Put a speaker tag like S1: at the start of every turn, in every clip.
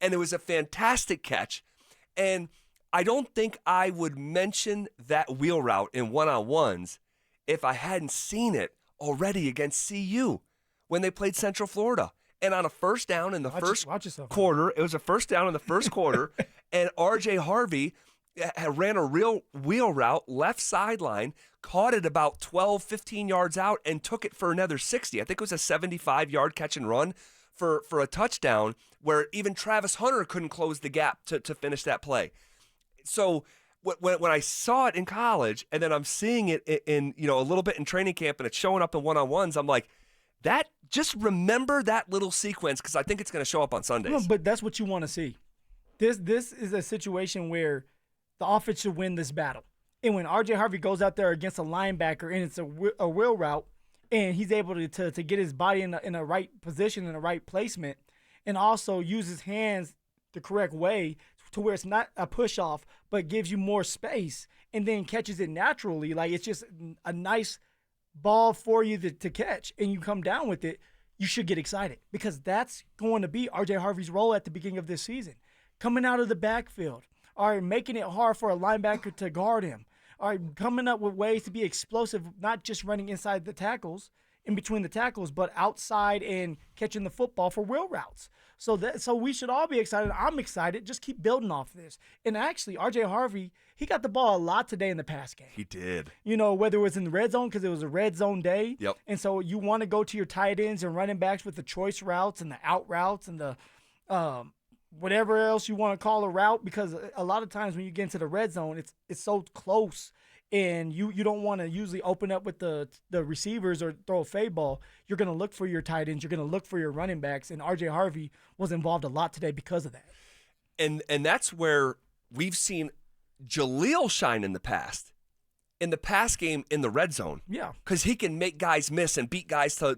S1: and it was a fantastic catch. And I don't think I would mention that wheel route in one-on-ones if I hadn't seen it already against CU when they played Central Florida. And on a first down in the first quarter, it was a first down in the first quarter, and R.J. Harvey ran a real wheel route, left sideline, caught it about 12, 15 yards out, and took it for another 60. I think it was a 75-yard catch and run for a touchdown where even Travis Hunter couldn't close the gap to finish that play. So when I saw it in college, and then I'm seeing it in a little bit in training camp, and it's showing up in one-on-ones, I'm like, just remember that little sequence because I think it's going to show up on Sundays.
S2: No, but that's what you want to see. This is a situation where the offense should win this battle. And when R.J. Harvey goes out there against a linebacker and it's a wheel route, and he's able to get his body in a right position, in the right placement, and also use his hands the correct way to where it's not a push-off but gives you more space and then catches it naturally, like it's just a nice ball for you to catch, and you come down with it, you should get excited because that's going to be R.J. Harvey's role at the beginning of this season. Coming out of the backfield, making it hard for a linebacker to guard him, coming up with ways to be explosive, not just running inside the tackles, in between the tackles, but outside and catching the football for wheel routes. So we should all be excited. I'm excited. Just keep building off this. And actually, R.J. Harvey, he got the ball a lot today in the pass game.
S1: He did.
S2: Whether it was in the red zone because it was a red zone day.
S1: Yep.
S2: And so you want to go to your tight ends and running backs with the choice routes and the out routes and the whatever else you want to call a route, because a lot of times when you get into the red zone, it's so close. And you don't want to usually open up with the receivers or throw a fade ball. You're going to look for your tight ends. You're going to look for your running backs. And R.J. Harvey was involved a lot today because of that.
S1: And that's where we've seen Jaleel shine in the past. In the pass game in the red zone.
S2: Yeah.
S1: Because he can make guys miss and beat guys to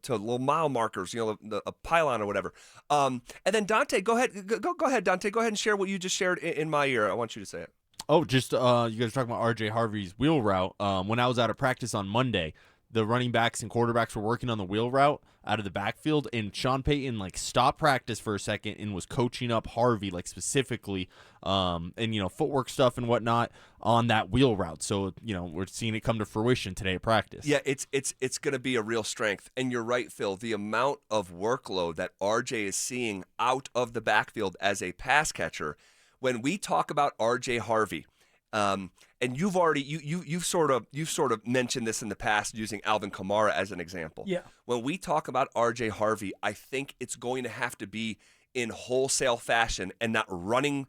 S1: little mile markers, a pylon or whatever. And then Dante, go ahead. Go ahead, Dante. Go ahead and share what you just shared in my ear. I want you to say it.
S3: Oh, just you guys are talking about R.J. Harvey's wheel route. When I was out of practice on Monday, the running backs and quarterbacks were working on the wheel route out of the backfield, and Sean Payton stopped practice for a second and was coaching up Harvey specifically, and footwork stuff and whatnot on that wheel route. So we're seeing it come to fruition today at practice.
S1: Yeah, it's going to be a real strength, and you're right, Phil. The amount of workload that R.J. is seeing out of the backfield as a pass catcher. When we talk about R.J. Harvey, and you've already you've sort of mentioned this in the past using Alvin Kamara as an example.
S2: Yeah.
S1: When we talk about R.J. Harvey, I think it's going to have to be in wholesale fashion and not rushing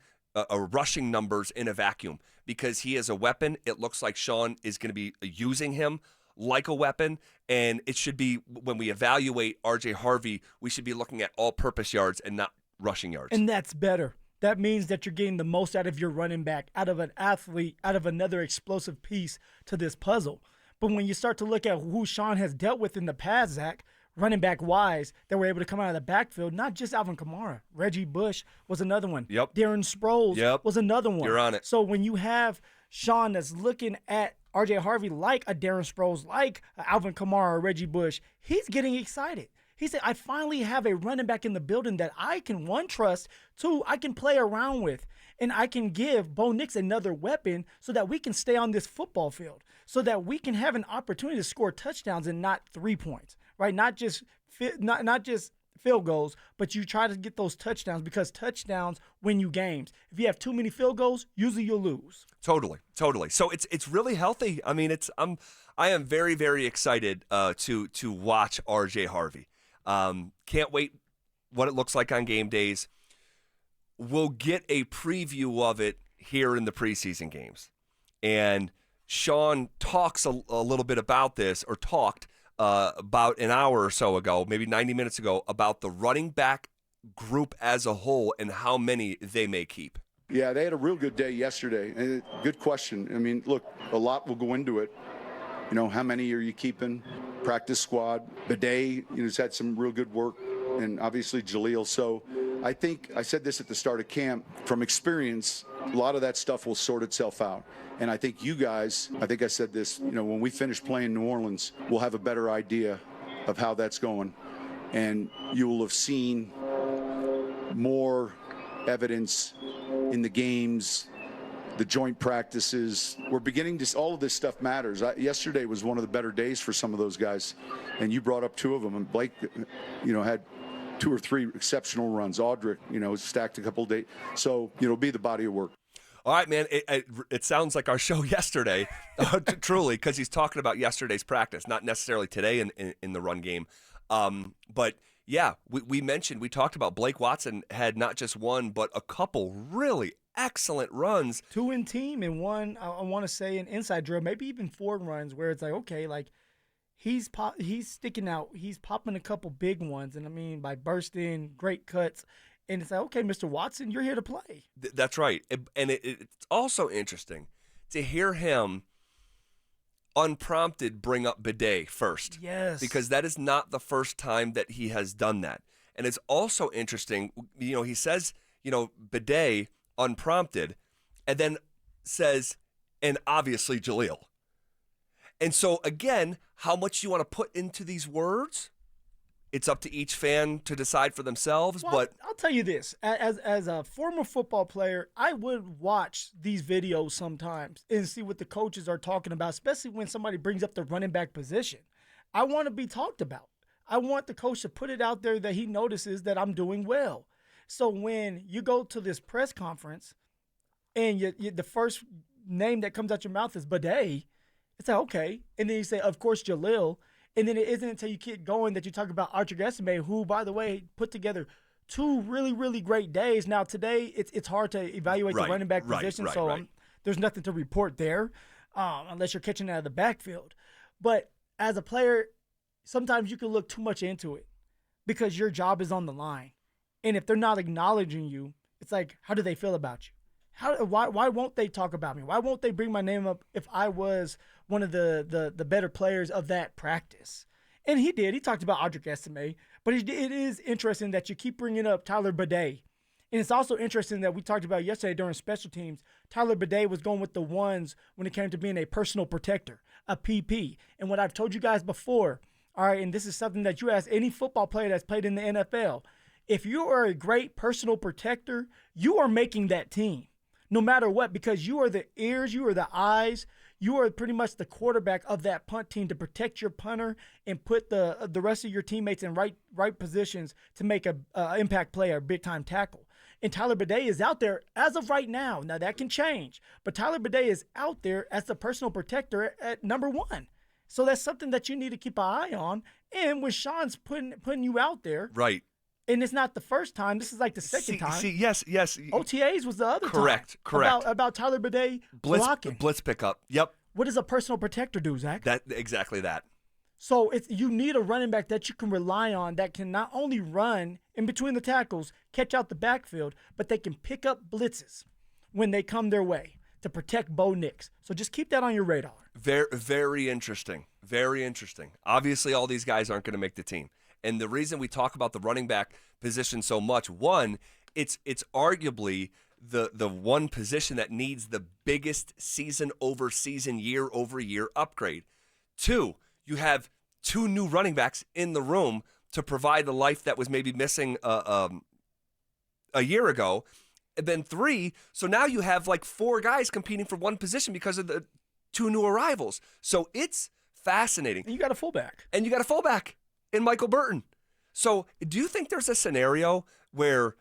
S1: numbers in a vacuum, because he is a weapon. It looks like Sean is going to be using him like a weapon, and it should be, when we evaluate R.J. Harvey, we should be looking at all-purpose yards and not rushing yards.
S2: And that's better. That means that you're getting the most out of your running back, out of an athlete, out of another explosive piece to this puzzle. But when you start to look at who Sean has dealt with in the past, Zach, running back-wise, that were able to come out of the backfield, not just Alvin Kamara. Reggie Bush was another one.
S1: Yep.
S2: Darren Sproles was another one.
S1: You're on it.
S2: So when you have Sean that's looking at R.J. Harvey like a Darren Sproles, like Alvin Kamara or Reggie Bush, he's getting excited. He said, I finally have a running back in the building that I can, one, trust, two, I can play around with, and I can give Bo Nix another weapon so that we can stay on this football field, so that we can have an opportunity to score touchdowns and not 3 points, right? Not just field goals, but you try to get those touchdowns, because touchdowns win you games. If you have too many field goals, usually you'll lose.
S1: Totally. So it's really healthy. I mean, I am very, very excited to watch R.J. Harvey. Can't wait what it looks like on game days. We'll get a preview of it here in the preseason games. And Sean talks a little bit about this, or talked about an hour or so ago, maybe 90 minutes ago, about the running back group as a whole and how many they may keep.
S4: Yeah, they had a real good day yesterday. And good question. I mean, look, a lot will go into it. How many are you keeping? Practice squad. Badie, has had some real good work, and obviously Jaleel. So I think I said this at the start of camp. From experience, a lot of that stuff will sort itself out. And I think you guys, I think I said this, when we finish playing New Orleans, we'll have a better idea of how that's going. And you will have seen more evidence in the games, the joint practices. We're beginning to, all of this stuff matters. Yesterday was one of the better days for some of those guys, and you brought up 2 of them, and Blake, had 2 or 3 exceptional runs. Audric, stacked a couple of days. So, it'll be the body of work.
S1: All right, man. It sounds like our show yesterday, truly, because he's talking about yesterday's practice, not necessarily today in the run game. But yeah, we talked about Blake Watson had not just one, but a couple really excellent runs.
S2: 2 in team and 1, I want to say, an inside drill, maybe even 4 runs where it's like, okay, like he's sticking out. He's popping a couple big ones, and I mean by bursting, great cuts. And it's like, okay, Mr. Watson, you're here to play.
S1: That's right. And it's also interesting to hear him unprompted bring up Badie first.
S2: Yes.
S1: Because that is not the first time that he has done that. And it's also interesting, he says, Badie unprompted, and then says, and obviously Jaleel. And so, again, how much you want to put into these words, it's up to each fan to decide for themselves.
S2: Well,
S1: but
S2: I'll tell you this. As a former football player, I would watch these videos sometimes and see what the coaches are talking about, especially when somebody brings up the running back position. I want to be talked about. I want the coach to put it out there that he notices that I'm doing well. So when you go to this press conference and the first name that comes out your mouth is Badie, it's like, okay. And then you say, of course, Jaleel. And then it isn't until you keep going that you talk about Archer Estimate, who, by the way, put together 2 really, really great days. Now, today, it's hard to evaluate the running back position, so there's nothing to report there unless you're catching out of the backfield. But as a player, sometimes you can look too much into it because your job is on the line. And if they're not acknowledging you, it's like, how do they feel about you? Why won't they talk about me? Why won't they bring my name up if I was one of the better players of that practice? And he did. He talked about Audric Estimate. But it is interesting that you keep bringing up Tyler Badie. And it's also interesting that we talked about yesterday during special teams, Tyler Badie was going with the ones when it came to being a personal protector, a PP. And what I've told you guys before, all right, and this is something that you ask any football player that's played in the NFL, if you are a great personal protector, you are making that team. No matter what, because you are the ears, you are the eyes, you are pretty much the quarterback of that punt team to protect your punter and put the rest of your teammates in right positions to make a impact play or big time tackle. And Tyler Badie is out there as of right now. Now that can change, but Tyler Badie is out there as the personal protector at number 1. So that's something that you need to keep an eye on. And when Sean's putting you out there,
S1: right.
S2: And it's not the first time. This is like the second time.
S1: Yes.
S2: OTAs was the other
S1: Correct.
S2: About Tyler Badie blocking.
S1: Blitz pickup. Yep.
S2: What does a personal protector do, Zach?
S1: Exactly that.
S2: So you need a running back that you can rely on that can not only run in between the tackles, catch out the backfield, but they can pick up blitzes when they come their way to protect Bo Nix. So just keep that on your radar.
S1: Very, very interesting. Very interesting. Obviously, all these guys aren't going to make the team. And the reason we talk about the running back position so much, one, it's arguably the one position that needs the biggest season over season, year over year upgrade. 2, you have 2 new running backs in the room to provide the life that was maybe missing a year ago. And then 3, so now you have like 4 guys competing for one position because of the 2 new arrivals. So it's fascinating.
S2: And you got a fullback.
S1: In Michael Burton. So do you think there's a scenario where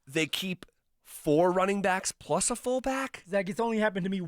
S1: they keep 4 running backs plus a fullback?
S2: Zach, it's only happened to me